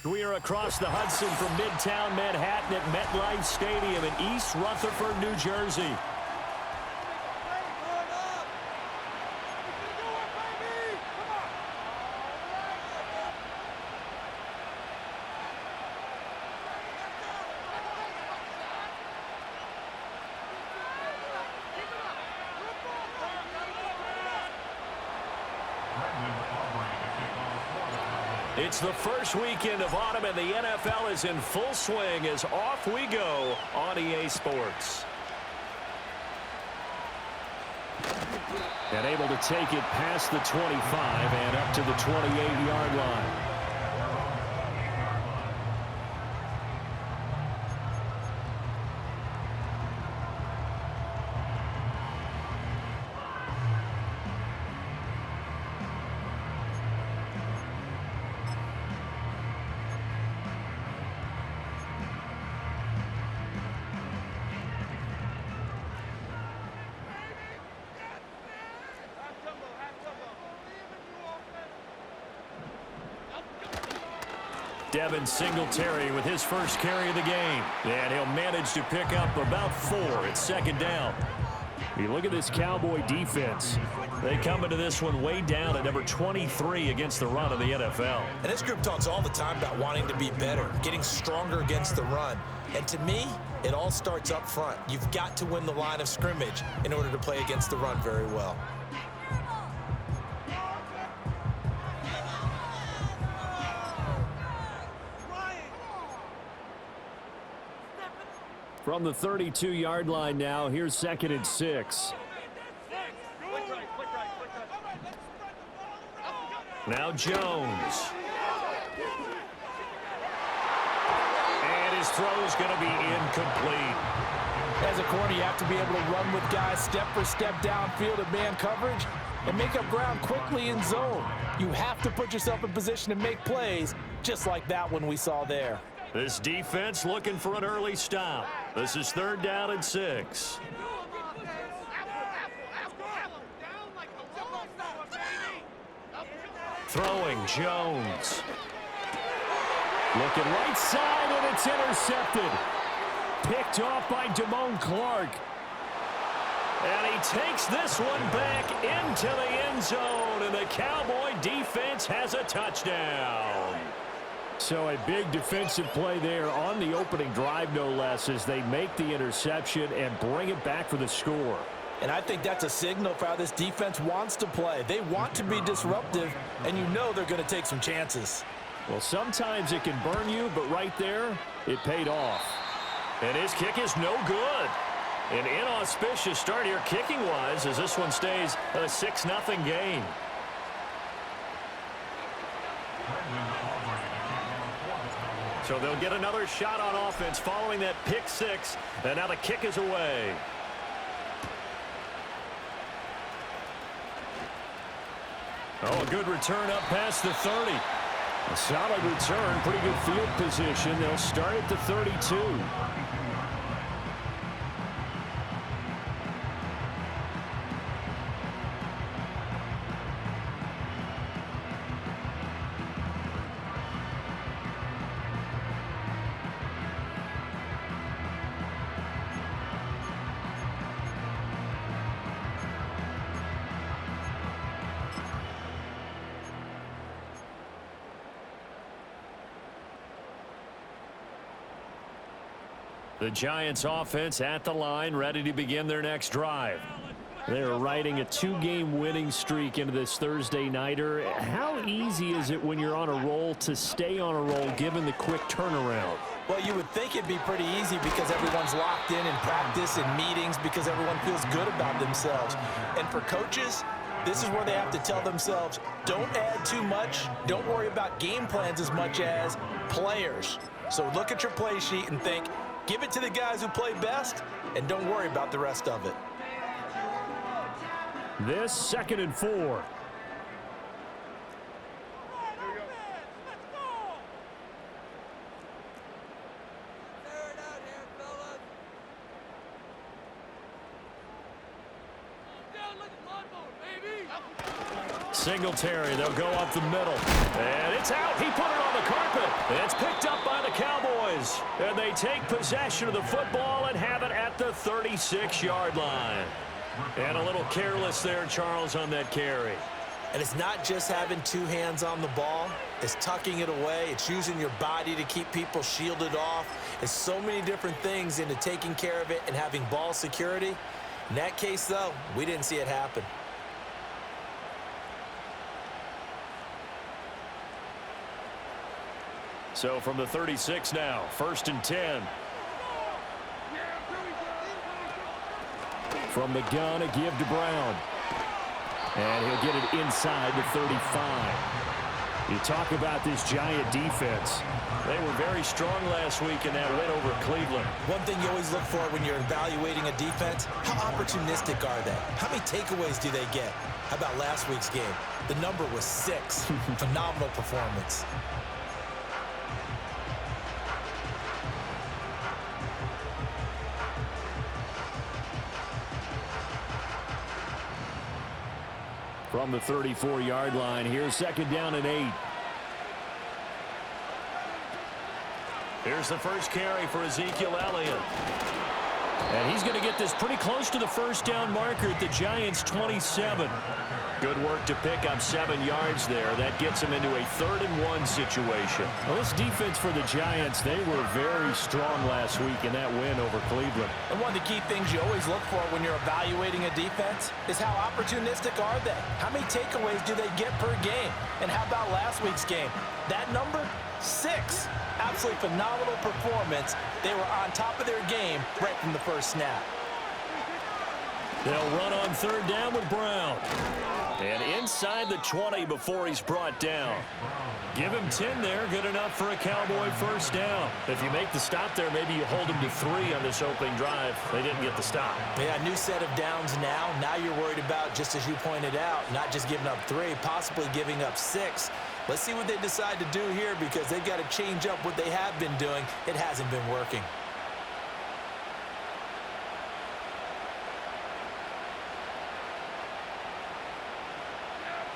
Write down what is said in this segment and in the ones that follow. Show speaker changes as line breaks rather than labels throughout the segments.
We are across the Hudson from Midtown Manhattan at MetLife Stadium in East Rutherford, New Jersey. It's the first weekend of autumn, and the NFL is in full swing as off we go on EA Sports. And able to take it past the 25 and up to the 28-yard line. Devin Singletary with his first carry of the game. And he'll manage to pick up about 4 at second down. You look at this Cowboy defense. They come into this one way down at number 23 against the run of the NFL.
And this group talks all the time about wanting to be better, getting stronger against the run. And to me, it all starts up front. You've got to win the line of scrimmage in order to play against the run very well.
From the 32-yard line now, here's 2nd and 6. Now Jones. And his throw's going to be incomplete.
As a corner, you have to be able to run with guys step for step downfield in man coverage and make up ground quickly in zone. You have to put yourself in position to make plays, just like that one we saw there.
This defense looking for an early stop. This is 3rd down and 6. Throwing Jones. Looking right side, and it's intercepted. Picked off by Damone Clark. And he takes this one back into the end zone, and the Cowboy defense has a touchdown. So a big defensive play there on the opening drive, no less, as they make the interception and bring it back for the score.
And I think that's a signal for how this defense wants to play. They want to be disruptive, and you know they're going to take some chances.
Well, sometimes it can burn you, but right there, it paid off. And his kick is no good. An inauspicious start here kicking-wise as this one stays a 6-0 game. So they'll get another shot on offense following that pick 6, and now the kick is away. Oh, a good return up past the 30. A solid return, pretty good field position. They'll start at the 32. The Giants offense at the line, ready to begin their next drive. They're riding a 2-game winning streak into this Thursday nighter. How easy is it when you're on a roll to stay on a roll given the quick turnaround?
Well, you would think it'd be pretty easy because everyone's locked in practice and meetings because everyone feels good about themselves. And for coaches, this is where they have to tell themselves, don't add too much, don't worry about game plans as much as players. So look at your play sheet and think, give it to the guys who play best, and don't worry about the rest of it.
This 2nd and 4. Singletary, they'll go up the middle. And it's out. He put it on the carpet. It's picked up by the Cowboys. And they take possession of the football and have it at the 36-yard line. And a little careless there, Charles, on that carry.
And it's not just having two hands on the ball. It's tucking it away. It's using your body to keep people shielded off. It's so many different things into taking care of it and having ball security. In that case, though, we didn't see it happen.
So from the 36 now, 1st and 10. From the gun, a give to Brown. And he'll get it inside the 35. You talk about this Giant defense. They were very strong last week in that win over Cleveland.
One thing you always look for when you're evaluating a defense, how opportunistic are they? How many takeaways do they get? How about last week's game? The number was 6. Phenomenal performance.
From the 34-yard line, here's 2nd down and 8. Here's the first carry for Ezekiel Elliott. And he's going to get this pretty close to the first down marker at the Giants' 27. Good work to pick up 7 yards there. That gets him into a 3rd and 1 situation. Well, this defense for the Giants, they were very strong last week in that win over Cleveland.
And one of the key things you always look for when you're evaluating a defense is how opportunistic are they? How many takeaways do they get per game? And how about last week's game? That number, 6. Absolutely phenomenal performance. They were on top of their game right from the first snap.
They'll run on 3rd down with Brown. And inside the 20 before he's brought down. Give him 10 there. Good enough for a Cowboy first down. If you make the stop there, maybe you hold him to 3 on this opening drive. They didn't get the stop.
Yeah, new set of downs now. Now you're worried about, just as you pointed out, not just giving up 3, possibly giving up 6. Let's see what they decide to do here because they've got to change up what they have been doing. It hasn't been working.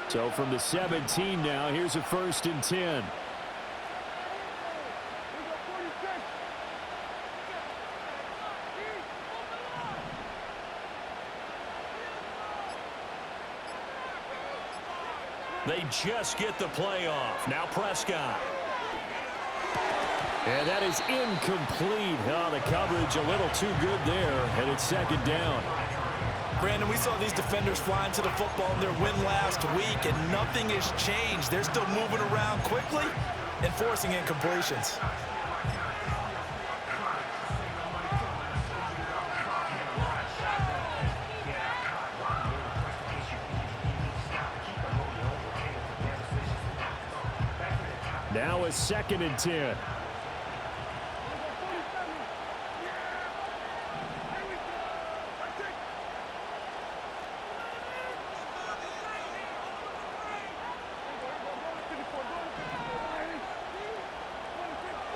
So from the 17 now, here's a 1st and 10. They just get the play off. Now Prescott. And that is incomplete. Oh, the coverage a little too good there, and it's 2nd down.
Brandon, we saw these defenders flying to the football in their win last week, and nothing has changed. They're still moving around quickly and forcing incompletions.
Now a 2nd and 10.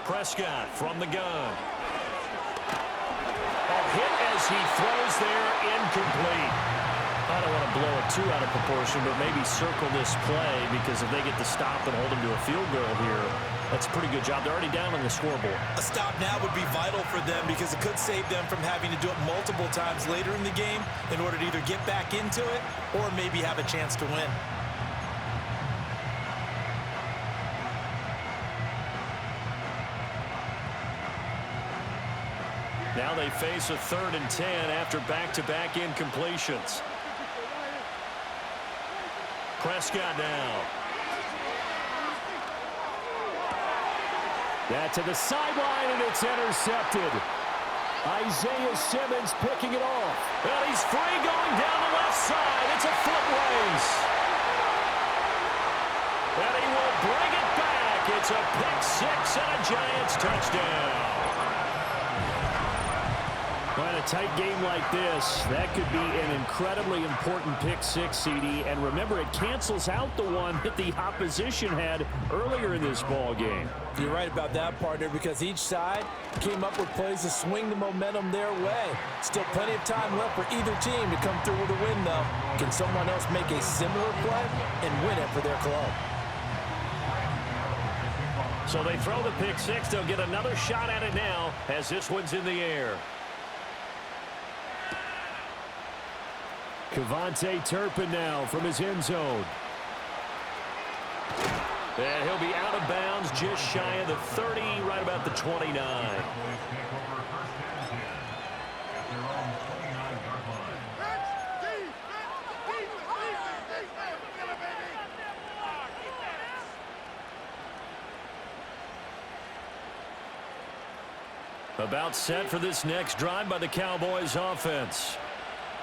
Prescott from the gun. A hit as he throws there, incomplete. I don't want to blow it too out of proportion, but maybe circle this play because if they get the stop and hold them to a field goal here, that's a pretty good job. They're already down on the scoreboard.
A stop now would be vital for them because it could save them from having to do it multiple times later in the game in order to either get back into it or maybe have a chance to win.
Now they face a 3rd and 10 after back-to-back incompletions. Prescott now. That to the sideline, and it's intercepted. Isaiah Simmons picking it off. And he's free going down the left side. It's a foot race. And he will bring it back. It's a pick 6 and a Giants touchdown. Well, a tight game like this, that could be an incredibly important pick six, CD. And remember, it cancels out the one that the opposition had earlier in this ball game.
You're right about that, partner, because each side came up with plays to swing the momentum their way. Still plenty of time left for either team to come through with a win, though. Can someone else make a similar play and win it for their club?
So they throw the pick six. They'll get another shot at it now as this one's in the air. Kevontae Turpin now from his end zone. And he'll be out of bounds just shy of the 30, right about the 29. About set for this next drive by the Cowboys offense.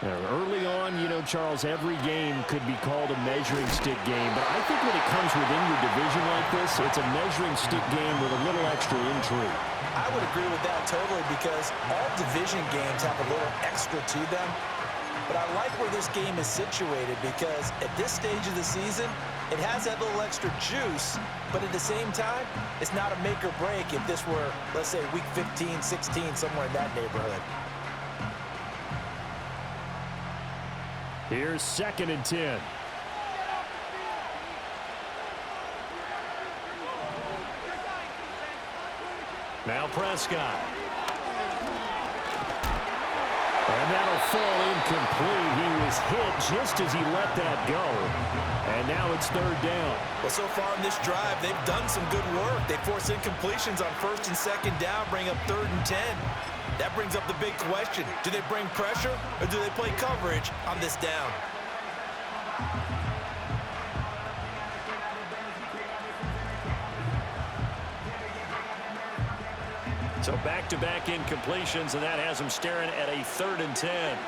Early on, you know, Charles, every game could be called a measuring stick game. But I think when it comes within your division like this, it's a measuring stick game with a little extra intrigue.
I would agree with that totally because all division games have a little extra to them. But I like where this game is situated because at this stage of the season, it has that little extra juice. But at the same time, it's not a make or break if this were, let's say, week 15, 16, somewhere in that neighborhood.
Here's 2nd and 10. Now Prescott. And that'll fall incomplete. He was hit just as he let that go. And now it's 3rd down.
Well, so far in this drive, they've done some good work. They force incompletions on 1st and 2nd down, bring up 3rd and 10. That brings up the big question. Do they bring pressure or do they play coverage on this down?
So back-to-back incompletions, and that has him staring at a 3rd and 10.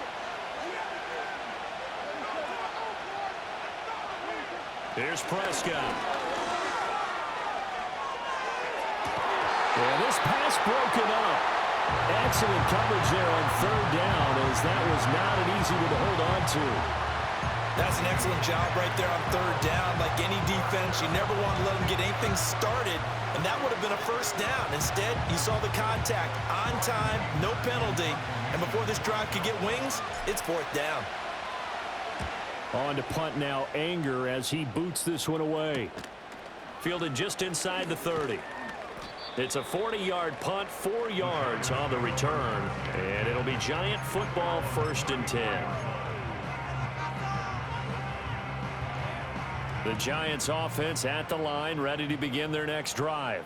Here's Prescott. And this pass broken up. Excellent coverage there on 3rd down, as that was not an easy one to hold on to.
That's an excellent job right there on 3rd down. Like any defense, you never want to let them get anything started, and that would have been a 1st down. Instead, you saw the contact on time, no penalty, and before this drive could get wings, it's 4th down.
On to punt now, Anger, as he boots this one away. Fielded just inside the 30. It's a 40-yard punt, 4 yards on the return, and it'll be Giant football 1st and 10. The Giants offense at the line, ready to begin their next drive.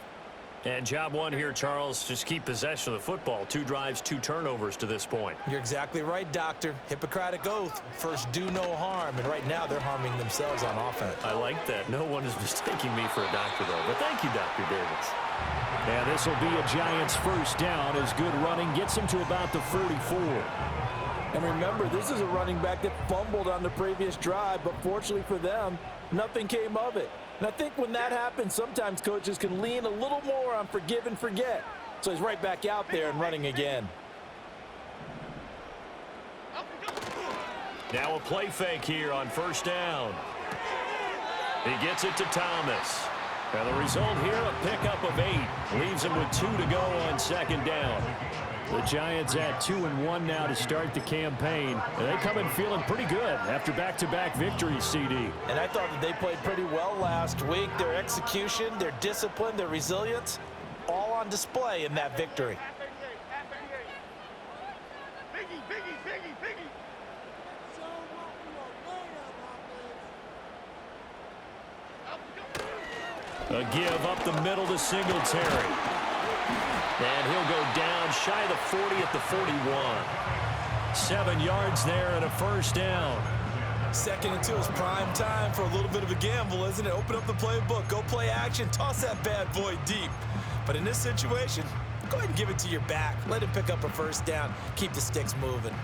And job one here, Charles, just keep possession of the football. 2 drives, 2 turnovers to this point.
You're exactly right, Doctor. Hippocratic oath. First, do no harm. And right now, they're harming themselves on offense.
I like that. No one is mistaking me for a doctor, though. But thank you, Dr. Davis. And this will be a Giants 1st down as good running gets them to about the 44.
And remember, this is a running back that fumbled on the previous drive, but fortunately for them, nothing came of it. And I think when that happens, sometimes coaches can lean a little more on forgive and forget. So he's right back out there and running again.
Now a play fake here on 1st down. He gets it to Thomas. And the result here, a pickup of 8. Leaves him with 2 to go on 2nd down. The Giants at 2-1 now to start the campaign. And they come in feeling pretty good after back-to-back victories, CD.
And I thought that they played pretty well last week. Their execution, their discipline, their resilience, all on display in that victory.
A give up the middle to Singletary. And he'll go down shy of the 40 at the 41. 7 yards there and a 1st down.
2nd and 2 is prime time for a little bit of a gamble, isn't it? Open up the playbook, go play action, toss that bad boy deep. But in this situation, go ahead and give it to your back. Let him pick up a 1st down. Keep the sticks moving.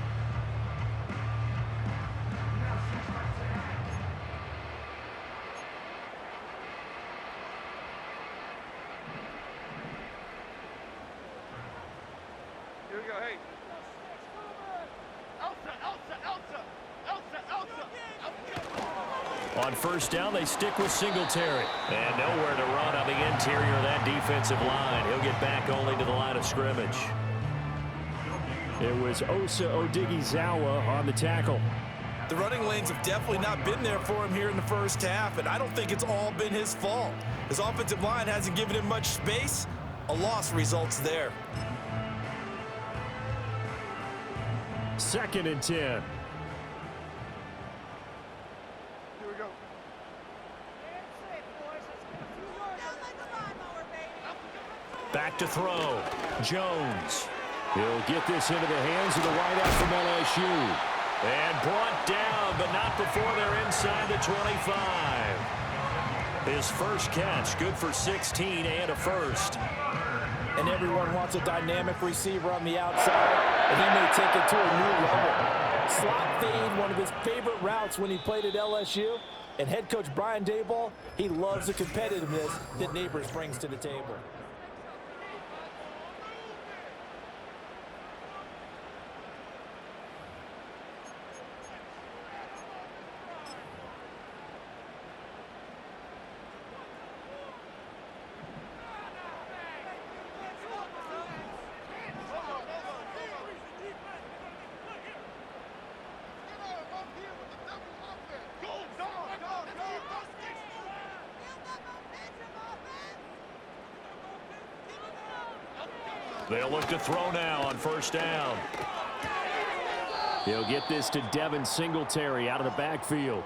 On first down, they stick with Singletary. And nowhere to run on the interior of that defensive line. He'll get back only to the line of scrimmage. It was Osa Odighizuwa on the tackle.
The running lanes have definitely not been there for him here in the first half, and I don't think it's all been his fault. His offensive line hasn't given him much space. A loss results there.
2nd and 10.
Here we go.
Back to throw. Jones. He'll get this into the hands of the wideout from LSU. And brought down, but not before they're inside the 25. His first catch, good for 16 and a first.
And everyone wants a dynamic receiver on the outside, and he may take it to a new level. Slot fade, one of his favorite routes when he played at LSU. And head coach Brian Daboll, he loves the competitiveness that Neighbors brings to the table.
They'll look to throw now on first down. He'll get this to Devin Singletary out of the backfield.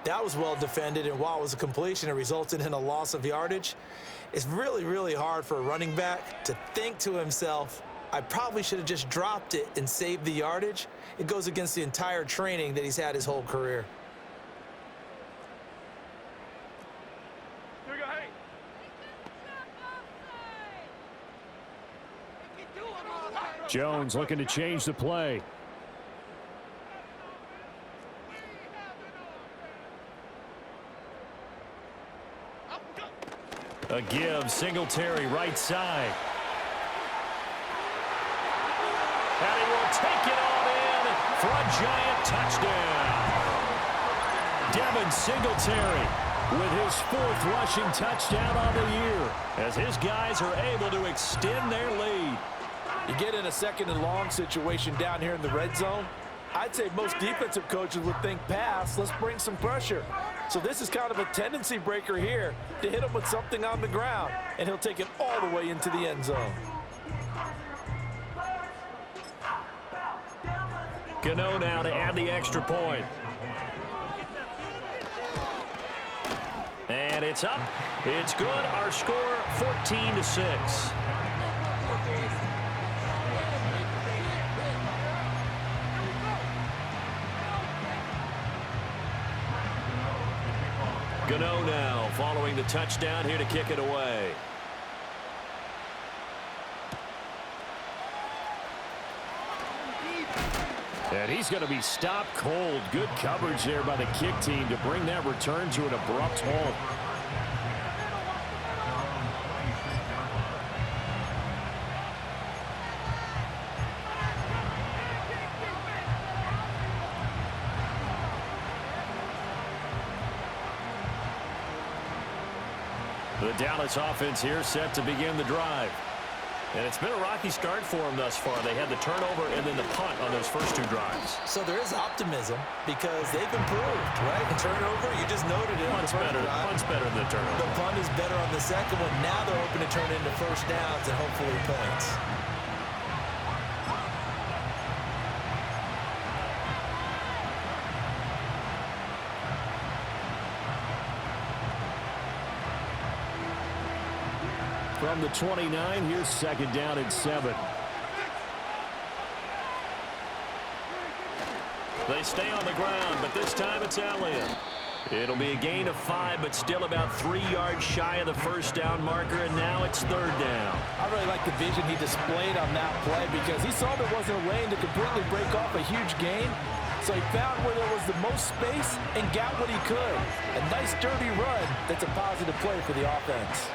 That was well defended, and while it was a completion, it resulted in a loss of yardage. It's really, really hard for a running back to think to himself, I probably should have just dropped it and saved the yardage. It goes against the entire training that he's had his whole career.
Here we go, hey.
Jones looking to change the play. A give, Singletary right side. And he will take it all in for a giant touchdown. Devin Singletary with his 4th rushing touchdown on the year as his guys are able to extend their lead.
You get in a 2nd and long situation down here in the red zone, I'd say most defensive coaches would think pass, let's bring some pressure. So this is kind of a tendency breaker here to hit him with something on the ground, and he'll take it all the way into the end zone.
Gano now to add the extra point. And it's up. It's good. Our score 14-6. Gano now following the touchdown here to kick it away. And he's going to be stopped cold. Good coverage there by the kick team to bring that return to an abrupt halt. The Dallas offense here set to begin the drive. And it's been a rocky start for them thus far. They had the turnover and then the punt on those first 2 drives.
So there is optimism because they've improved, right? The turnover, you just noted it.
Punt's better than the turnover.
The punt is better on the second one. Now they're hoping to turn into first downs and hopefully points.
From the 29, here's 2nd down and 7. They stay on the ground, but this time it's Elliott. It'll be a gain of 5, but still about 3 yards shy of the first down marker, and now it's 3rd down.
I really like the vision he displayed on that play because he saw there wasn't a lane to completely break off a huge gain. So he found where there was the most space and got what he could. A nice, dirty run that's a positive play for the offense.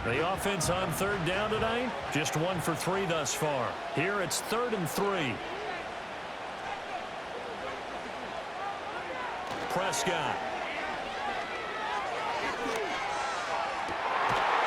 The offense on third down tonight, just 1 for 3 thus far. Here it's 3rd and 3. Prescott.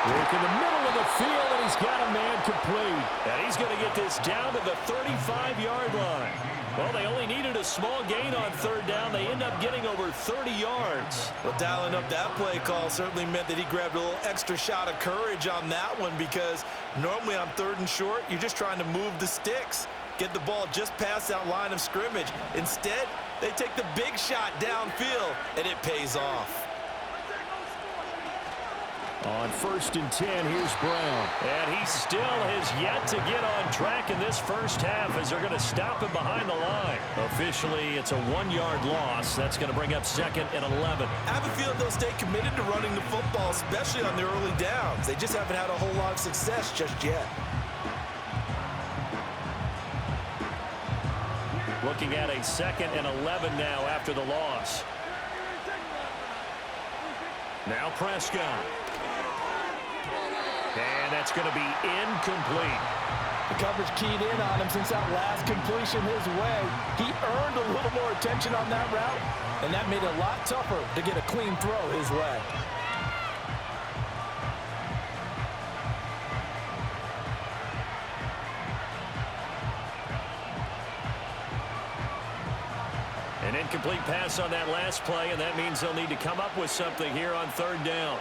Work in the middle of the field, and he's got a man complete. And he's going to get this down to the 35-yard line. Well, they only needed a small gain on third down. They end up getting over 30 yards.
Well, dialing up that play call certainly meant that he grabbed a little extra shot of courage on that one, because normally on 3rd and short, you're just trying to move the sticks, get the ball just past that line of scrimmage. Instead, they take the big shot downfield, and it pays off.
On 1st and 10, here's Brown. And he still has yet to get on track in this first half, as they're going to stop him behind the line. Officially, it's a 1-yard loss. That's going to bring up 2nd and 11.
I have a feeling they'll stay committed to running the football, especially on the early downs. They just haven't had a whole lot of success just yet.
Looking at a 2nd and 11 now after the loss. Now Prescott. And that's going to be incomplete.
The coverage keyed in on him since that last completion his way. He earned a little more attention on that route, and that made it a lot tougher to get a clean throw his way.
An incomplete pass on that last play, and that means they'll need to come up with something here on 3rd down.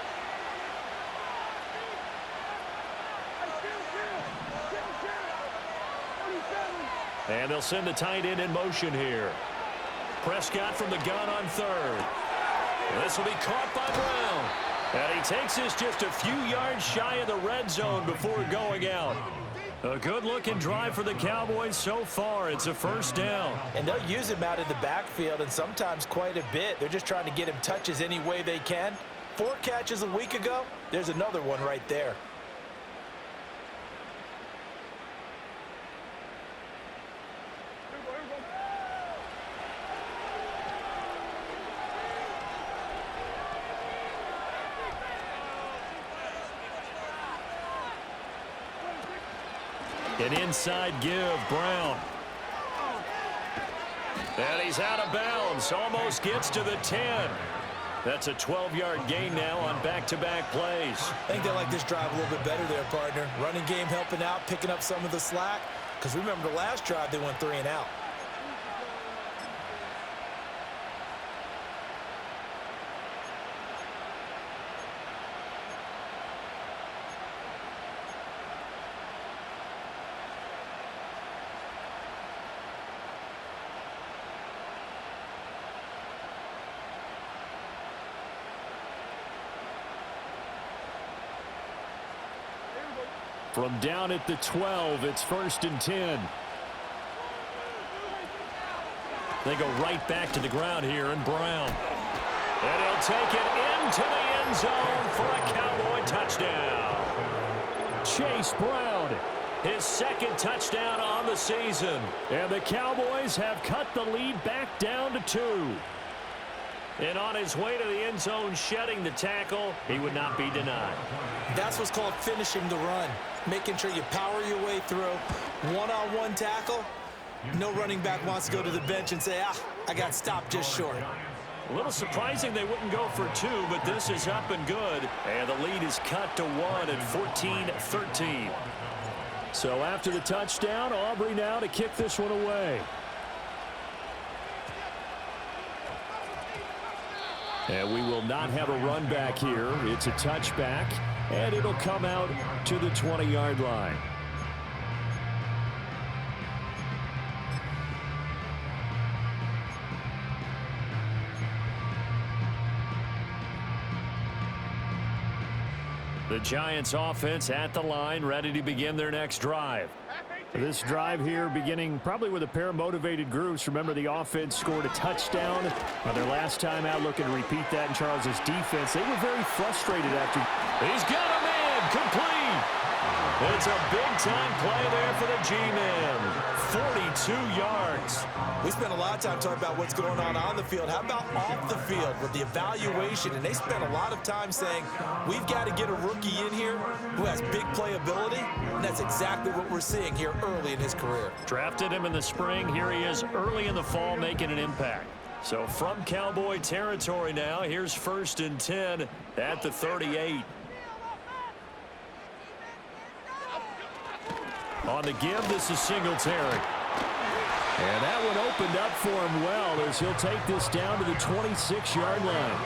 And they'll send the tight end in motion here. Prescott from the gun on 3rd. This will be caught by Brown. And he takes this just a few yards shy of the red zone before going out. A good-looking drive for the Cowboys so far. It's a 1st down.
And they'll use him out in the backfield, and sometimes quite a bit. They're just trying to get him touches any way they can. 4 catches a week ago. There's another one right there.
An inside give, Brown. And he's out of bounds. Almost gets to the 10. That's a 12-yard gain now on back-to-back plays.
I think they like this drive a little bit better there, partner. Running game helping out, picking up some of the slack. Because remember, the last drive they went 3 and out.
From down at the 12, it's 1st and 10. They go right back to the ground here, and Brown. And he'll take it into the end zone for a Cowboy touchdown. Chase Brown, his 2nd touchdown on the season. And the Cowboys have cut the lead back down to 2. And on his way to the end zone, shedding the tackle, he would not be denied.
That's what's called finishing the run. Making sure you power your way through. One-on-one tackle. No running back wants to go to the bench and say, I got stopped just short.
A little surprising they wouldn't go for 2, but this is up and good. And the lead is cut to 1 at 14-13. So after the touchdown, Aubrey now to kick this one away. And we will not have a run back here. It's a touchback, and it'll come out to the 20-yard line. The Giants offense at the line, ready to begin their next drive. This drive here beginning probably with a pair of motivated groups. Remember, the offense scored a touchdown on their last time out, looking to repeat that in Charles's defense. They were very frustrated after. He's got a man complete. It's a big-time play there for the G-Man. 42 yards.
We spent a lot of time talking about what's going on the field. How about off the field with the evaluation? And they spent a lot of time saying, we've got to get a rookie in here who has big playability, and that's exactly what we're seeing here early in his career.
Drafted him in the spring. Here he is early in the fall making an impact. So from Cowboy territory now, here's 1st and 10 at the 38. On the give, this is Singletary. And that one opened up for him well as he'll take this down to the 26-yard line.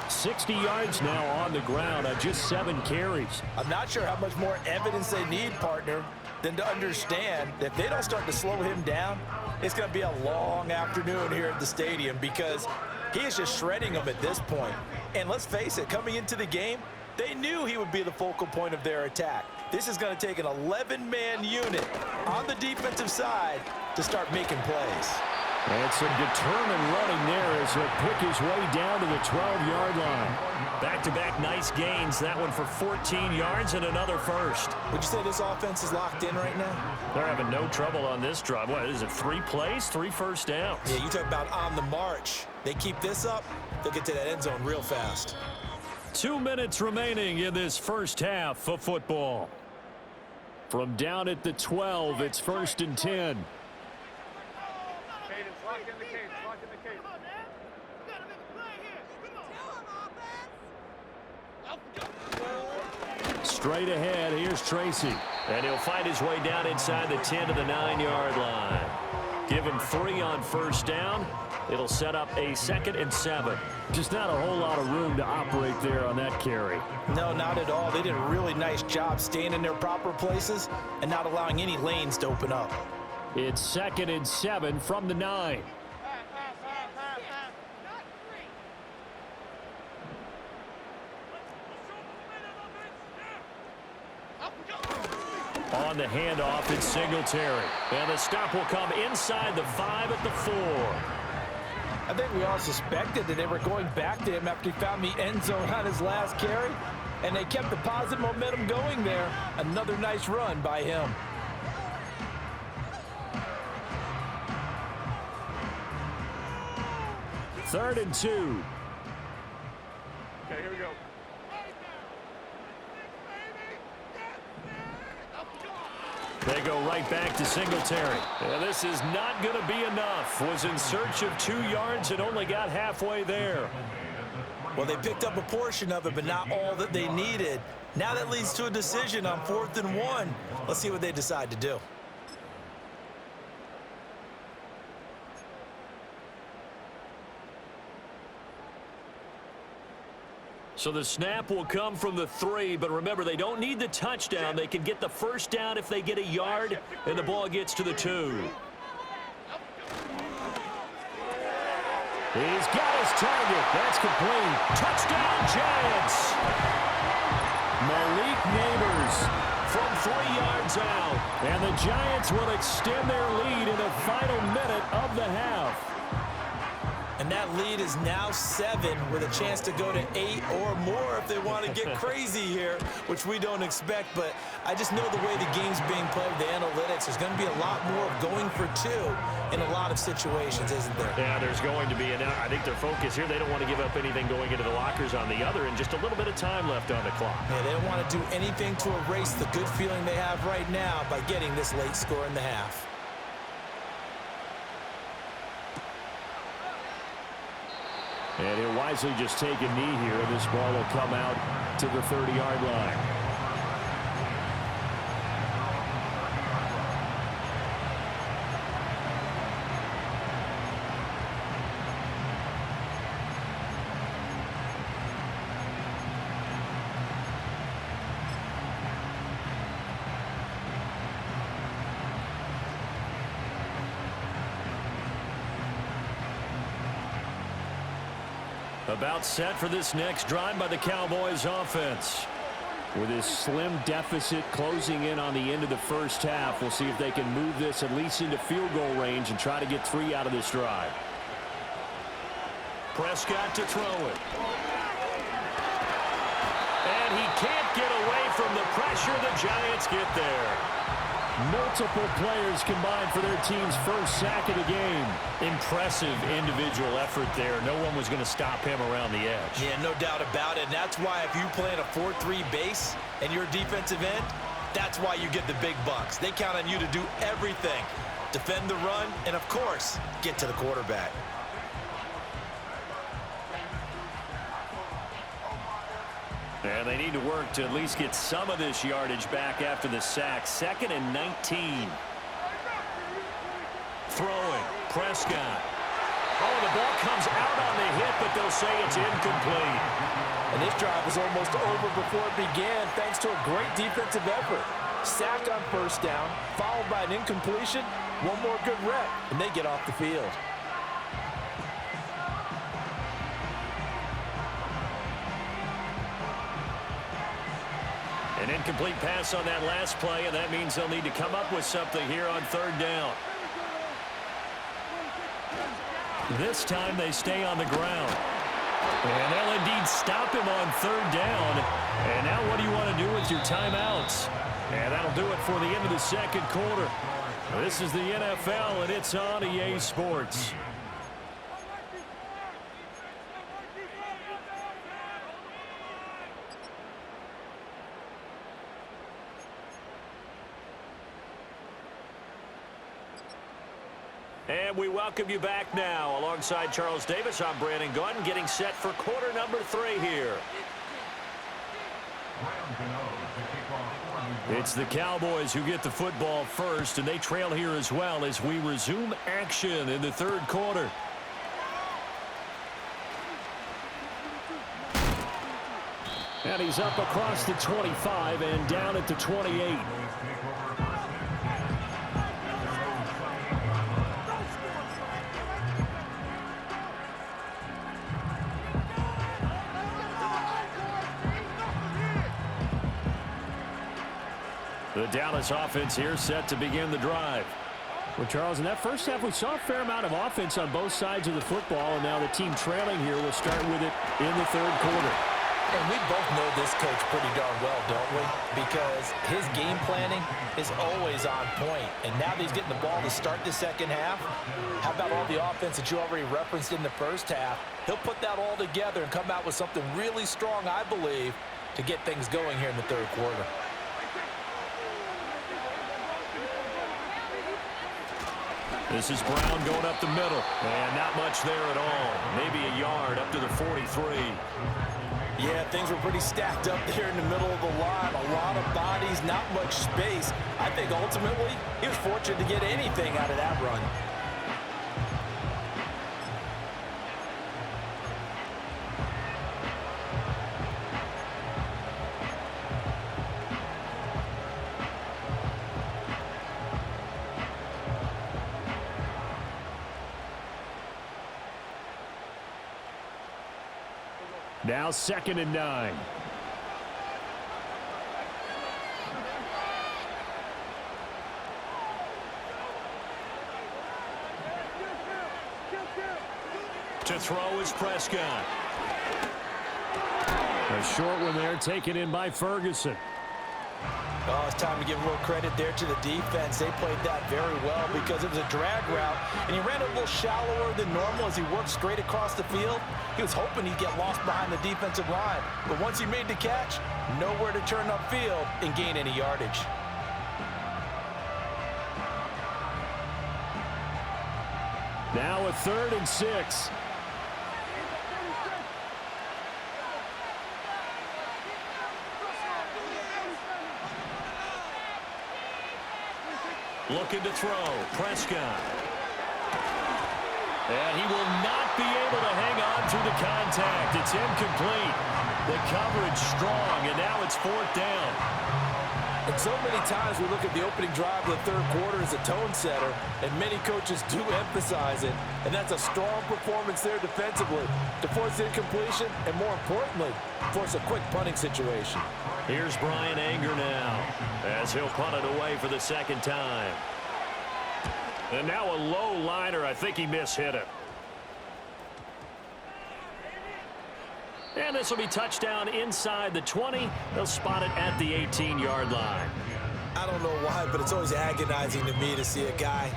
60 yards now on the ground on just 7 carries.
I'm not sure how much more evidence they need, partner, than to understand that if they don't start to slow him down, it's going to be a long afternoon here at the stadium because he is just shredding them at this point. And let's face it, coming into the game, they knew he would be the focal point of their attack. This is going to take an 11-man unit on the defensive side to start making plays.
And some determined running there as he'll pick his way down to the 12-yard line. Back-to-back nice gains. That one for 14 yards and another first.
Would you say this offense is locked in right now?
They're having no trouble on this drive. What is it, 3 plays, 3 first downs?
Yeah, you talk about on the march. They keep this up, they'll get to that end zone real fast.
2 minutes remaining in this first half of football. From down at the 12, it's 1st and 10. Straight ahead, here's Tracy. And he'll fight his way down inside the 10 to the 9-yard line. Give him 3 on first down. It'll set up a 2nd and 7. Just not a whole lot of room to operate there on that carry.
No, not at all. They did a really nice job staying in their proper places and not allowing any lanes to open up.
It's 2nd and 7 from the 9. On the handoff, it's Singletary. And the stop will come inside the 5 at the 4.
I think we all suspected that they were going back to him after he found the end zone on his last carry, and they kept the positive momentum going there. Another nice run by him.
Third and 2.
Okay, here we go.
They go right back to Singletary. And this is not going to be enough. Was in search of 2 yards and only got halfway there.
Well, they picked up a portion of it, but not all that they needed. Now that leads to a decision on 4th and 1. Let's see what they decide to do.
So the snap will come from the 3, but remember, they don't need the touchdown. They can get the first down if they get a yard, and the ball gets to the 2. He's got his target. That's complete. Touchdown, Giants! Malik Neighbors from 3 yards out, and the Giants will extend their lead in the final minute of the half.
And that lead is now 7 with a chance to go to 8 or more if they want to get crazy here, which we don't expect. But I just know the way the game's being played, the analytics, there's going to be a lot more of going for 2 in a lot of situations, isn't there?
Yeah, there's going to be. And I think their focus here, they don't want to give up anything going into the lockers on the other, and just a little bit of time left on the clock.
Yeah, they don't want to do anything to erase the good feeling they have right now by getting this late score in the half.
And he'll wisely just take a knee here, and this ball will come out to the 30-yard line. About set for this next drive by the Cowboys offense. With this slim deficit closing in on the end of the first half, we'll see if they can move this at least into field goal range and try to get 3 out of this drive. Prescott to throw it. And he can't get away from the pressure. The Giants get there. Multiple players combined for their team's first sack of the game.
Impressive individual effort there. No one was going to stop him around the edge.
Yeah, no doubt about it. And that's why if you play in a 4-3 base and you're a defensive end, that's why you get the big bucks. They count on you to do everything. Defend the run and, of course, get to the quarterback.
And they need to work to at least get some of this yardage back after the sack. 2nd and 19.
Throwing. Prescott. Oh, the ball comes out on the hit, but they'll say it's incomplete.
And this drive was almost over before it began thanks to a great defensive effort. Sack on first down, followed by an incompletion. One more good rep, and they get off the field.
An incomplete pass on that last play, and that means they'll need to come up with something here on 3rd down. This time they stay on the ground. And they'll indeed stop him on 3rd down. And now what do you want to do with your timeouts? And that'll do it for the end of the 2nd quarter. This is the NFL, and it's on EA Sports. And we welcome you back now. Alongside Charles Davis, I'm Brandon Gaudin, getting set for quarter number 3 here. It's the Cowboys who get the football first, and they trail here as well as we resume action in the 3rd quarter. And he's up across the 25 and down at the 28. The Dallas offense here set to begin the drive. Well, Charles, in that first half, we saw a fair amount of offense on both sides of the football, and now the team trailing here will start with it in the 3rd quarter.
And we both know this coach pretty darn well, don't we? Because his game planning is always on point. And now that he's getting the ball to start the 2nd half, how about all the offense that you already referenced in the first half? He'll put that all together and come out with something really strong, I believe, to get things going here in the 3rd quarter.
This is Brown going up the middle, and not much there at all. Maybe a yard up to the 43.
Yeah, things were pretty stacked up there in the middle of the line. A lot of bodies, not much space. I think ultimately he was fortunate to get anything out of that run.
Now 2nd and 9. To throw is Prescott. A short one there taken in by Ferguson.
Oh, it's time to give a little credit there to the defense. They played that very well because it was a drag route, and he ran a little shallower than normal as he worked straight across the field. He was hoping he'd get lost behind the defensive line, but once he made the catch, nowhere to turn upfield and gain any yardage.
Now a 3rd and 6. Looking to throw. Prescott. And he will not be able to hang on to the contact. It's incomplete. The coverage strong, and now it's 4th down.
And so many times we look at the opening drive of the 3rd quarter as a tone setter, and many coaches do emphasize it, and that's a strong performance there defensively to force incompletion and, more importantly, force a quick punting situation.
Here's Brian Anger now as he'll punt it away for the 2nd time. And now a low liner. I think he mishit it. And this will be touchdown inside the 20. They'll spot it at the 18-yard line.
I don't know why, but it's always agonizing to me to see a guy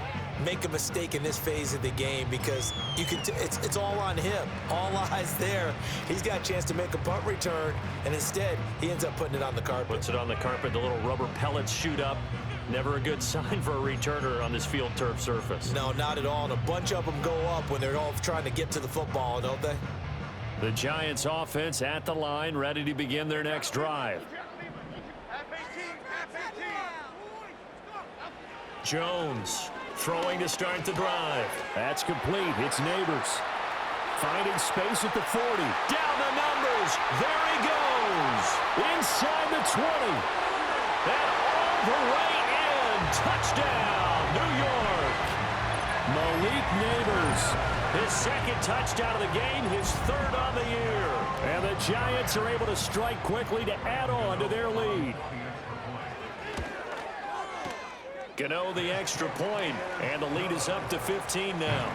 make a mistake in this phase of the game because it's all on him. All eyes there. He's got a chance to make a punt return, and instead he ends up putting it on the carpet.
Puts it on the carpet. The little rubber pellets shoot up. Never a good sign for a returner on this field turf surface.
No, not at all. And a bunch of them go up when they're all trying to get to the football, don't they?
The Giants offense at the line, ready to begin their next drive. Jones throwing to start the drive. That's complete. It's Neighbors. Finding space at the 40. Down the numbers. There he goes. Inside the 20. And all the way in. Touchdown, New York. Malik Neighbors. His second touchdown of the game, his third on the year. And the Giants are able to strike quickly to add on to their lead. Gano the extra point, and the lead is up to 15 now.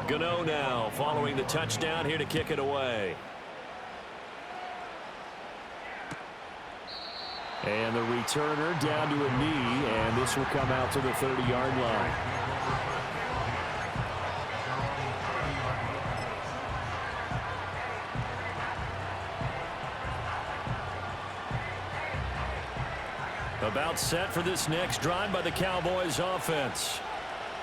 Gano now following the touchdown here to kick it away. And the returner down to a knee, and this will come out to the 30-yard line. About set for this next drive by the Cowboys offense.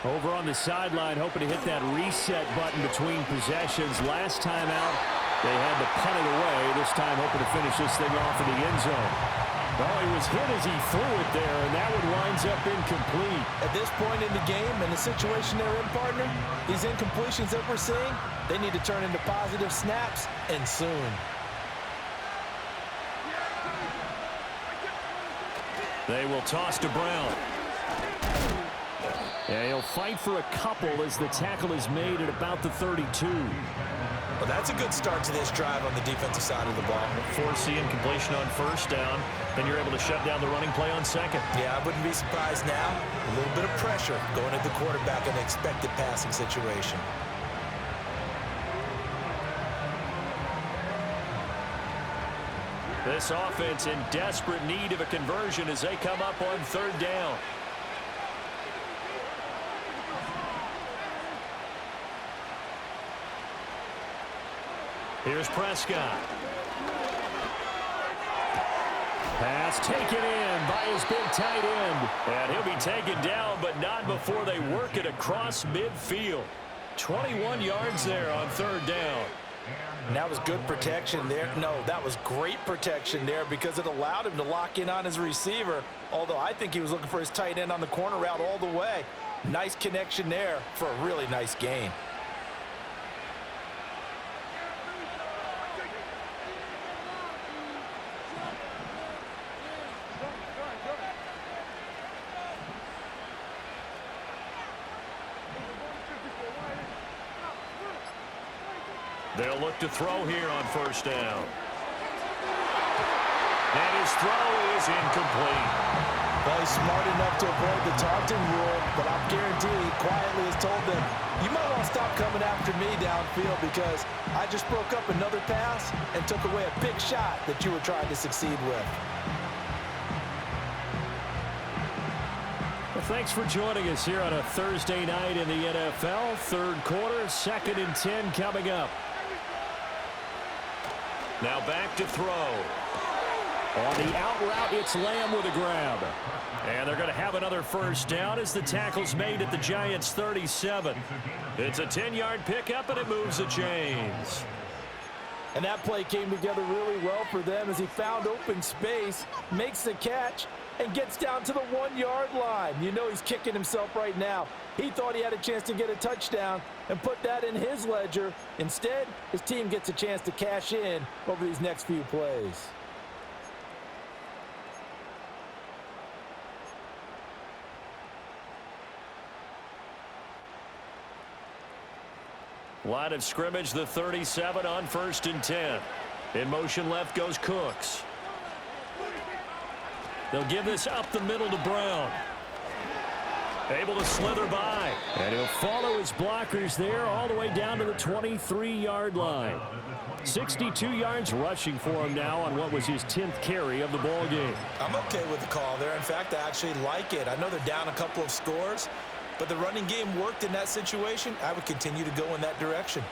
Over on the sideline, hoping to hit that reset button between possessions. Last time out, they had to punt it away. This time, hoping to finish this thing off in the end zone. Oh, he was hit as he threw it there, and that one winds up incomplete.
At this point in the game and the situation they're in, partner, these incompletions that we're seeing, they need to turn into positive snaps, and soon.
They will toss to Brown. Yeah, he'll fight for a couple as the tackle is made at about the 32.
Well, that's a good start to this drive on the defensive side of the ball.
Force the incompletion on first down. Then you're able to shut down the running play on second.
Yeah, I wouldn't be surprised now. A little bit of pressure going at the quarterback in an expected passing situation.
This offense in desperate need of a conversion as they come up on third down. Here's Prescott. Pass taken in by his big tight end. And he'll be taken down, but not before they work it across midfield. 21 yards there on third down.
And that was good protection there. No, that was great protection there because it allowed him to lock in on his receiver, although I think he was looking for his tight end on the corner route all the way. Nice connection there for a really nice gain.
They'll look to throw here on first down. And his throw is incomplete.
Well, he's smart enough to avoid the taunting rule, but I guarantee he quietly has told them, you might want to stop coming after me downfield because I just broke up another pass and took away a big shot that you were trying to succeed with.
Well, thanks for joining us here on a Thursday night in the NFL. Third quarter, 2nd and 10 coming up. Now back to throw. On the out route, it's Lamb with a grab. And they're going to have another first down as the tackle's made at the Giants' 37. It's a 10-yard pickup, and it moves the chains.
And that play came together really well for them as he found open space, makes the catch, and gets down to the 1-yard line. You know he's kicking himself right now. He thought he had a chance to get a touchdown and put that in his ledger. Instead, his team gets a chance to cash in over these next few plays.
Line of scrimmage, the 37 on 1st and 10. In motion left goes Cooks. They'll give this up the middle to Brown.
Able to slither by.
And he'll follow his blockers there all the way down to the 23-yard line. 62 yards rushing for him now on what was his 10th carry of the ball game.
I'm okay with the call there. In fact, I actually like it. I know they're down a couple of scores, but the running game worked in that situation. I would continue to go in that direction.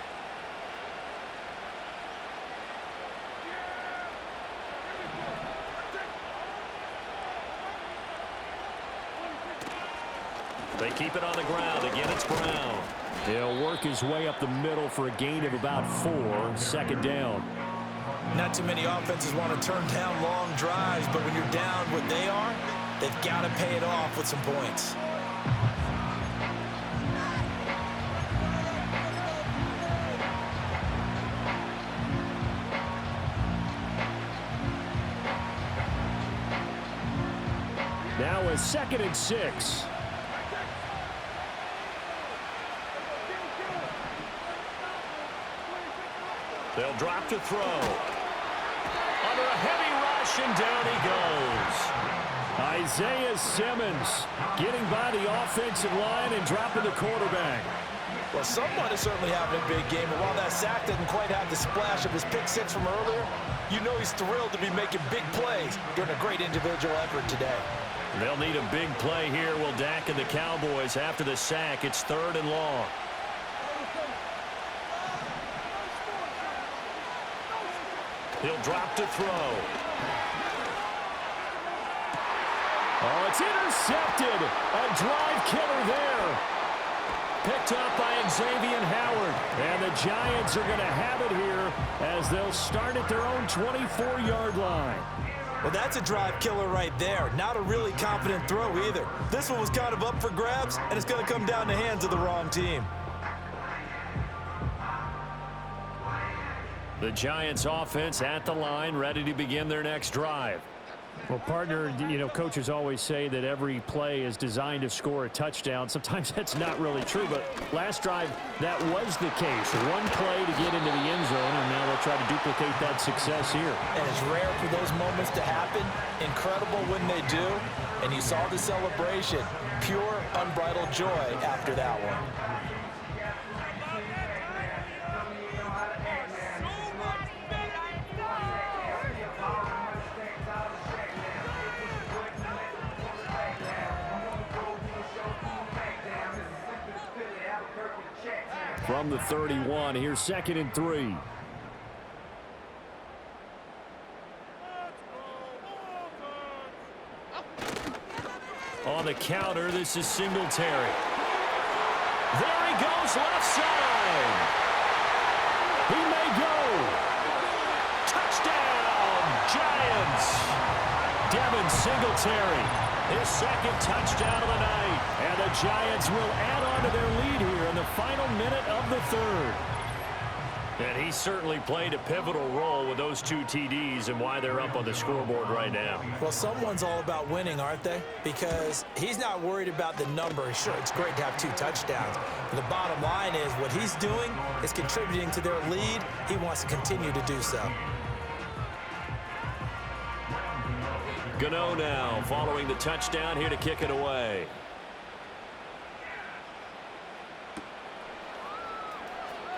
They keep it on the ground. Again, it's Brown.
He'll work his way up the middle for a gain of about 4. Second down.
Not too many offenses want to turn down long drives, but when you're down what they are, they've got to pay it off with some points.
Now a 2nd and 6.
They'll drop to throw. Under a heavy rush, and down he goes.
Isaiah Simmons getting by the offensive line and dropping the quarterback.
Well, someone is certainly having a big game, and while that sack doesn't quite have the splash of his pick six from earlier, you know he's thrilled to be making big plays during a great individual effort today.
They'll need a big play here, will Dak and the Cowboys. After the sack, it's 3rd and long. He'll drop to throw.
Oh, it's intercepted. A drive killer there. Picked up by Xavier Howard. And the Giants are going to have it here as they'll start at their own 24-yard line.
Well, that's a drive killer right there. Not a really confident throw either. This one was kind of up for grabs, and it's going to come down the hands of the wrong team.
The Giants offense at the line, ready to begin their next drive.
Well, partner, you know, coaches always say that every play is designed to score a touchdown. Sometimes that's not really true, but last drive, that was the case. One play to get into the end zone, and now they'll try to duplicate that success here.
And it's rare for those moments to happen. Incredible when they do. And you saw the celebration. Pure, unbridled joy after that one.
From the 31, here's 2nd and 3.
On the counter, this is Singletary. There he goes, left side.
He may go.
Touchdown, Giants.
Devin Singletary,
His 2nd touchdown of the night.
and the Giants will add on to their lead here in the final minute of the 3rd.
And he certainly played a pivotal role with those 2 TDs and why they're up on the scoreboard right now.
Well, someone's all about winning, aren't they? Because he's not worried about the number. Sure, it's great to have 2 touchdowns. But the bottom line is what he's doing is contributing to their lead. He wants to continue to do so.
Gano now following the touchdown here to kick it away.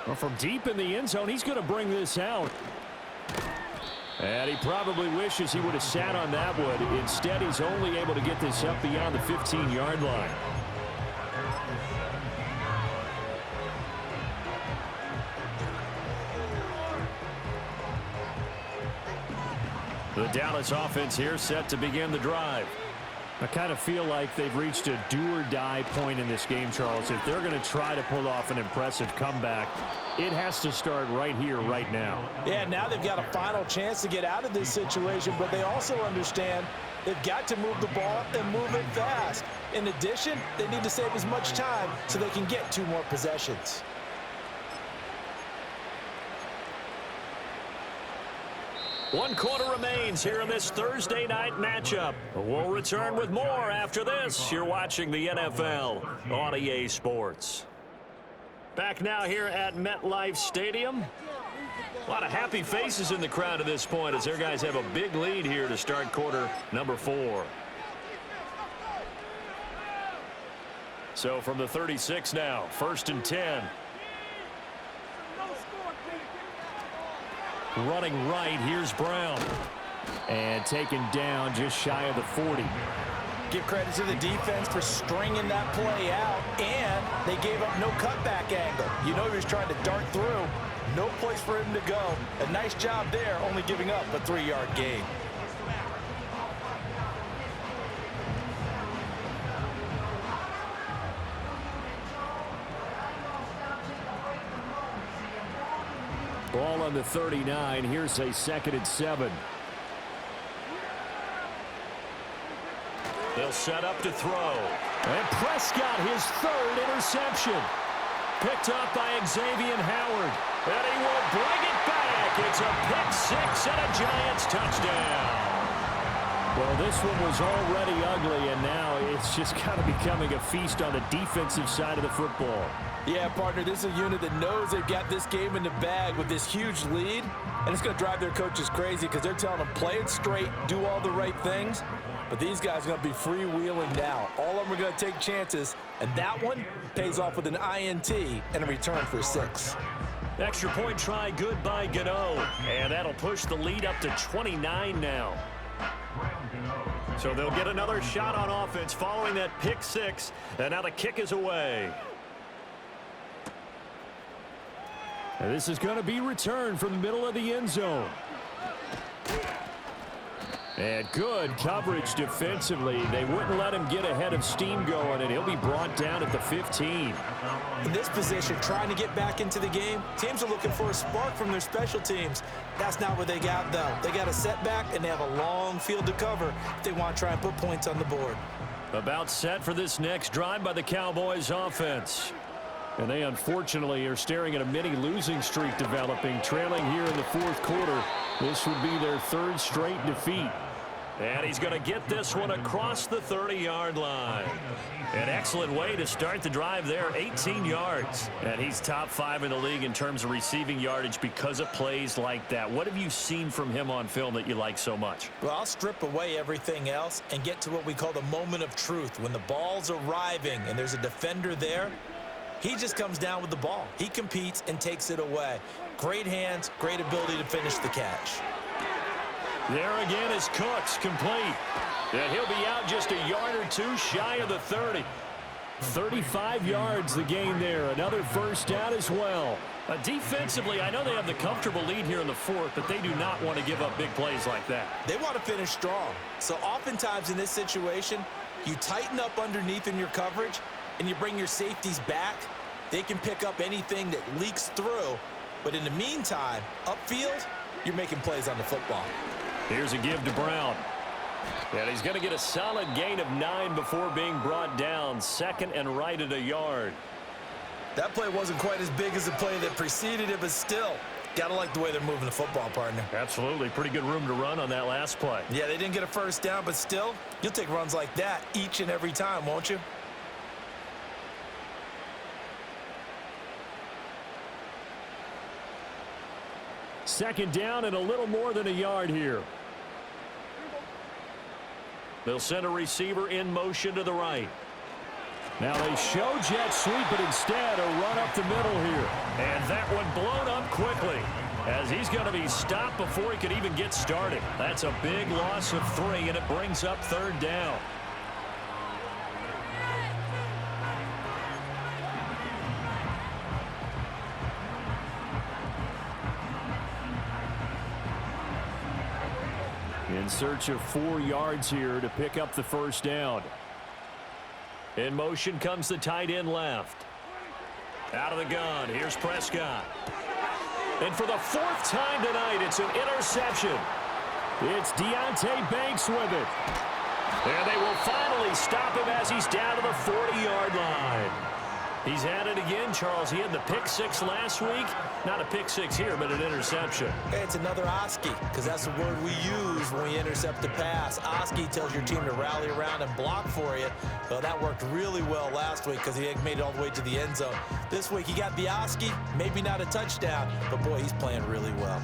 Well, from deep in the end zone, he's going to bring this out. And he probably wishes he would have sat on that one. Instead, he's only able to get this up beyond the 15-yard line. The Dallas offense here set to begin the drive. I kind of feel like they've reached a do-or-die point in this game, Charles. If they're going to try to pull off an impressive comeback, it has to start right here, right now.
Yeah, now they've got a final chance to get out of this situation, but they also understand they've got to move the ball and move it fast. In addition, they need to save as much time so they can get 2 more possessions.
One quarter remains here in this Thursday night matchup. We'll return with more after this. You're watching the NFL on EA Sports. Back now here at MetLife Stadium. A lot of happy faces in the crowd at this point as their guys have a big lead here to start quarter number 4.
So from the 36 now, 1st and 10. Running right, here's Brown. And taken down just shy of the 40.
Give credit to the defense for stringing that play out, and they gave up no cutback angle. You know he was trying to dart through. No place for him to go. A nice job there, only giving up a 3-yard gain.
Ball on the 39. Here's a 2nd and 7.
They'll set up to throw.
And Prescott, his 3rd interception. Picked up by Xavier Howard. And he will bring it back. It's a pick-6 and a Giants touchdown. Well, this one was already ugly, and now it's just kind of becoming a feast on the defensive side of the football.
Yeah, partner, this is a unit that knows they've got this game in the bag with this huge lead, and it's going to drive their coaches crazy because they're telling them play it straight, do all the right things. But these guys are going to be freewheeling now. All of them are going to take chances, and that one pays off with an INT and a return for 6.
Extra point try good by Gano. And that'll push the lead up to 29 now. So they'll get another shot on offense following that pick-6. And now the kick is away.
And this is going to be returned from the middle of the end zone. And good coverage defensively. They wouldn't let him get ahead of steam going, and he'll be brought down at the 15.
In this position, trying to get back into the game, teams are looking for a spark from their special teams. That's not what they got, though. They got a setback, and they have a long field to cover if they want to try and put points on the board.
About set for this next drive by the Cowboys offense. And they unfortunately are staring at a mini losing streak developing, trailing here in the 4th quarter. This would be their 3rd straight defeat.
And he's going to get this one across the 30-yard line. An excellent way to start the drive there, 18 yards. And he's top 5 in the league in terms of receiving yardage because of plays like that. What have you seen from him on film that you like so much?
Well, I'll strip away everything else and get to what we call the moment of truth. When the ball's arriving and there's a defender there, he just comes down with the ball. He competes and takes it away. Great hands, great ability to finish the catch.
There again is Cooks, complete. And he'll be out just a yard or 2 shy of the 30. 35 yards the gain there. Another first down as well.
Defensively, I know they have the comfortable lead here in the 4th, but they do not want to give up big plays like that.
They want to finish strong. So oftentimes in this situation, you tighten up underneath in your coverage, and you bring your safeties back. They can pick up anything that leaks through. But in the meantime, upfield, you're making plays on the football.
Here's a give to Brown. And he's going to get a solid gain of 9 before being brought down. 2nd and right at a yard.
That play wasn't quite as big as the play that preceded it, but still, got to like the way they're moving the football, partner.
Absolutely. Pretty good room to run on that last play.
Yeah, they didn't get a first down, but still, you'll take runs like that each and every time, won't you?
Second down and a little more than a yard here.
They'll send a receiver in motion to the right.
Now they show jet sweep, but instead a run up the middle here.
And that one blown up quickly as he's going to be stopped before he could even get started. That's a big loss of 3, and it brings up 3rd down.
In search of 4 yards here to pick up the first down.
In motion comes the tight end left. Out of the gun, here's Prescott. And for the 4th time tonight, it's an interception.
It's Deonte Banks with it.
And they will finally stop him as he's down to the 40-yard line. He's had it again, Charles. He had the pick-6 last week. Not a pick-6 here, but an interception.
Hey, it's another Oski, because that's the word we use when we intercept a pass. Oski tells your team to rally around and block for you. Well, that worked really well last week because he made it all the way to the end zone. This week, he got the Oski, maybe not a touchdown, but, boy, he's playing really well.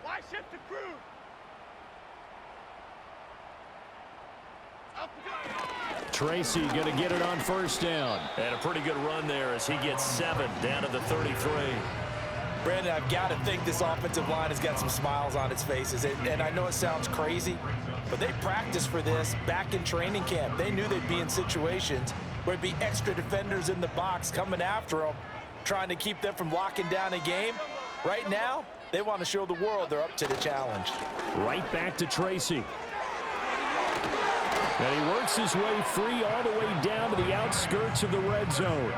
Why shift the crew?
Tracy going to get it on first down.
And a pretty good run there as he gets 7 down to the 33.
Brandon, I've got to think this offensive line has got some smiles on its faces. And I know it sounds crazy, but they practiced for this back in training camp. They knew they'd be in situations where it'd be extra defenders in the box coming after them, trying to keep them from locking down a game. Right now, they want to show the world they're up to the challenge.
Right back to Tracy. And he works his way free all the way down to the outskirts of the red zone.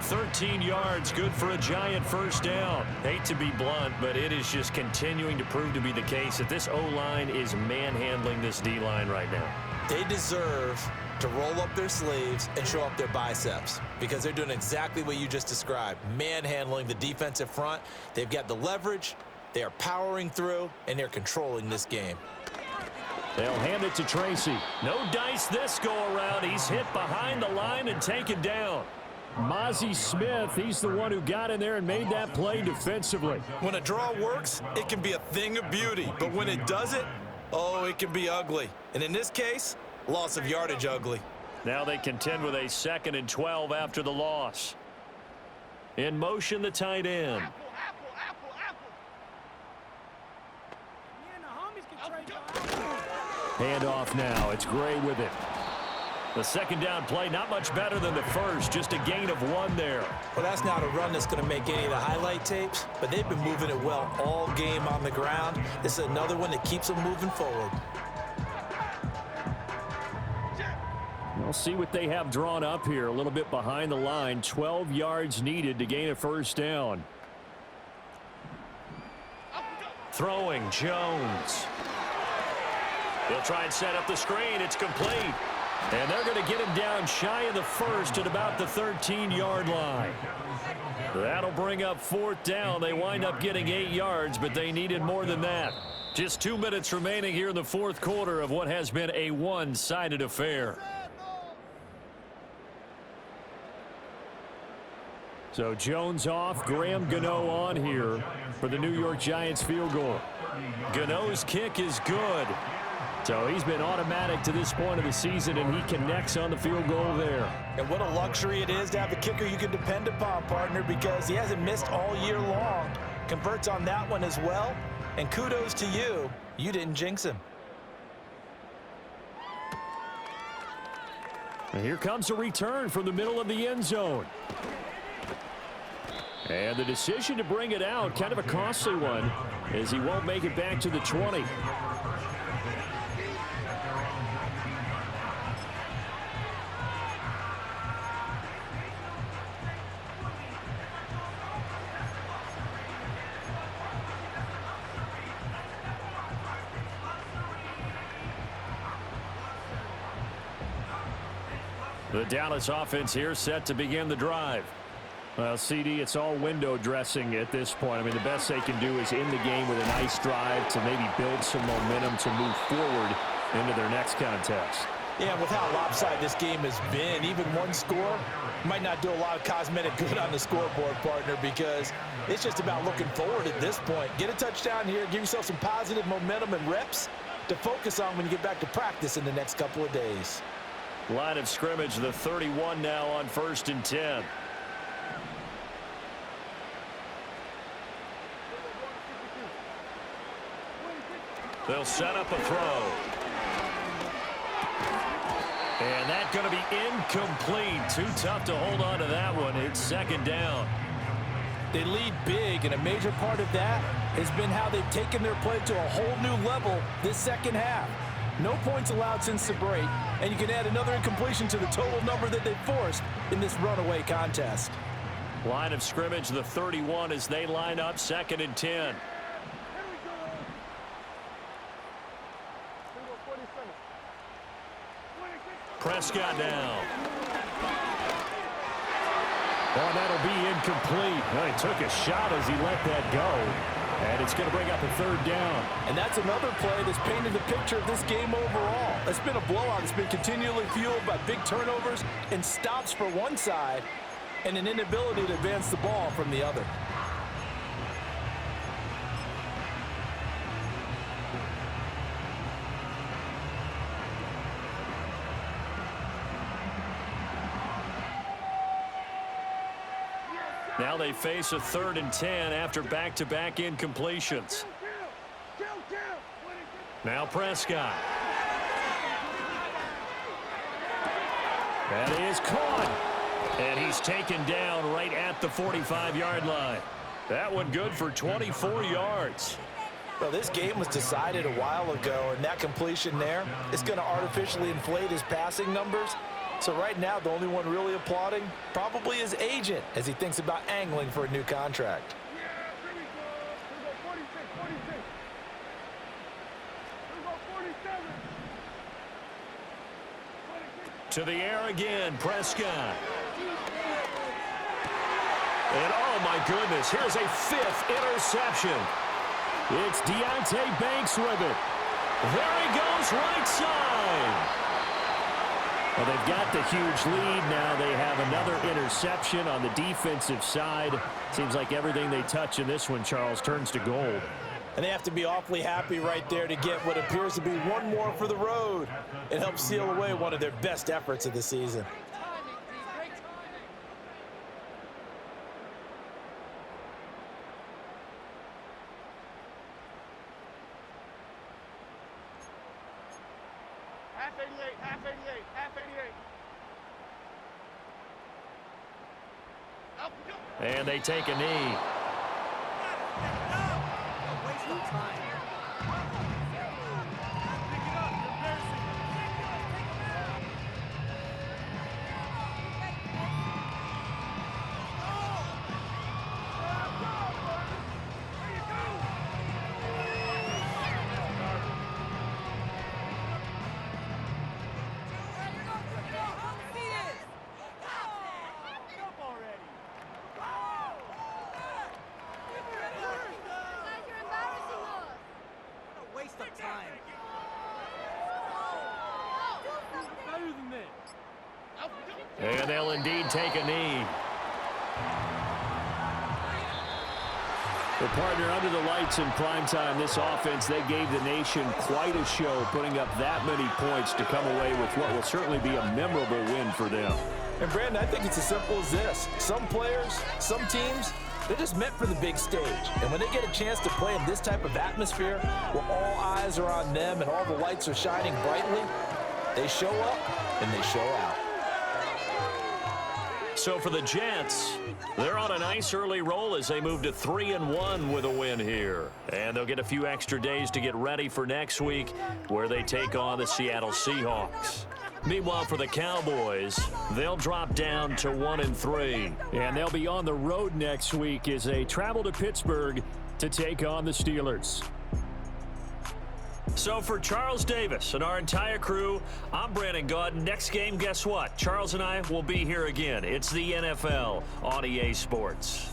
13 yards, good for a giant first down. Hate to be blunt, but it is just continuing to prove to be the case that this O-line is manhandling this D-line right now.
They deserve to roll up their sleeves and show up their biceps because they're doing exactly what you just described, manhandling the defensive front. They've got the leverage, they are powering through, and they're controlling this game.
They'll hand it to Tracy.
No dice this go-around. He's hit behind the line and taken down.
Mozzie Smith, he's the one who got in there and made that play defensively.
When a draw works, it can be a thing of beauty, but when it doesn't, oh, it can be ugly. And in this case, loss of yardage ugly.
Now they contend with a 2nd and 12 after the loss. In motion, the tight end.
Handoff now. It's Gray with it.
The second down play, not much better than the first, just a gain of 1 there.
Well, that's not a run that's going to make any of the highlight tapes, but they've been moving it well all game on the ground. This is another one that keeps them moving forward.
We'll see what they have drawn up here. A little bit behind the line. 12 yards needed to gain a first down.
Throwing, Jones. They'll try and set up the screen. It's complete.
And they're going to get him down shy of the first at about the 13-yard line. That'll bring up 4th down. They wind up getting 8 yards, but they needed more than that.
Just 2 minutes remaining here in the 4th quarter of what has been a one-sided affair.
So Jones off, Graham Gano on here for the New York Giants field goal.
Gano's kick is good.
So he's been automatic to this point of the season, and he connects on the field goal there.
And what a luxury it is to have a kicker you can depend upon, partner, because he hasn't missed all year long. Converts on that one as well. And kudos to you. You didn't jinx him.
And here comes a return from the middle of the end zone. And the decision to bring it out, kind of a costly one, as he won't make it back to the 20.
The Dallas offense here set to begin the drive.
Well, CD, it's all window dressing at this point. I mean, the best they can do is end the game with a nice drive to maybe build some momentum to move forward into their next contest.
Yeah, with how lopsided this game has been, even one score might not do a lot of cosmetic good on the scoreboard, partner, because it's just about looking forward at this point. Get a touchdown here, give yourself some positive momentum and reps to focus on when you get back to practice in the next couple of days.
Line of scrimmage, the 31 now on 1st and 10. They'll set up a throw. And that's going to be incomplete. Too tough to hold on to that one. It's 2nd down.
They lead big, and a major part of that has been how they've taken their play to a whole new level this second half. No points allowed since the break, and you can add another incompletion to the total number that they forced in this runaway contest.
Line of scrimmage, the 31 as they line up 2nd and 10. Prescott now.
Oh, that'll be incomplete. Well, he took a shot as he let that go. And it's going to bring up a 3rd down.
And that's another play that's painted the picture of this game overall. It's been a blowout. It's been continually fueled by big turnovers and stops for one side and an inability to advance the ball from the other.
Now they face a 3rd and 10 after back-to-back incompletions. Now Prescott. That is caught. And he's taken down right at the 45-yard line. That one good for 24 yards.
Well, this game was decided a while ago, and that completion there is going to artificially inflate his passing numbers. So right now, the only one really applauding probably his agent as he thinks about angling for a new contract.
To the air again, Prescott. And oh my goodness, here's a 5th interception. It's Deonte Banks with it. There he goes, right side. Well, they've got the huge lead now. They have another interception on the defensive side. Seems like everything they touch in this one, Charles, turns to gold.
And they have to be awfully happy right there to get what appears to be one more for the road. It helps seal away one of their best efforts of the season.
Half 88, half 88, half 88.
And they take a knee. And they'll indeed take a knee. The partner under the lights in primetime, this offense, they gave the nation quite a show, putting up that many points to come away with what will certainly be a memorable win for them.
And Brandon, I think it's as simple as this. Some players, some teams, they're just meant for the big stage. And when they get a chance to play in this type of atmosphere, where all eyes are on them and all the lights are shining brightly, they show up and they show out.
So for the Jets, they're on a nice early roll as they move to 3-1 with a win here. And they'll get a few extra days to get ready for next week, where they take on the Seattle Seahawks. Meanwhile, for the Cowboys, they'll drop down to 1-3.
And they'll be on the road next week as they travel to Pittsburgh to take on the Steelers.
So for Charles Davis and our entire crew, I'm Brandon Gaudin. Next game, guess what? Charles and I will be here again. It's the NFL on EA Sports.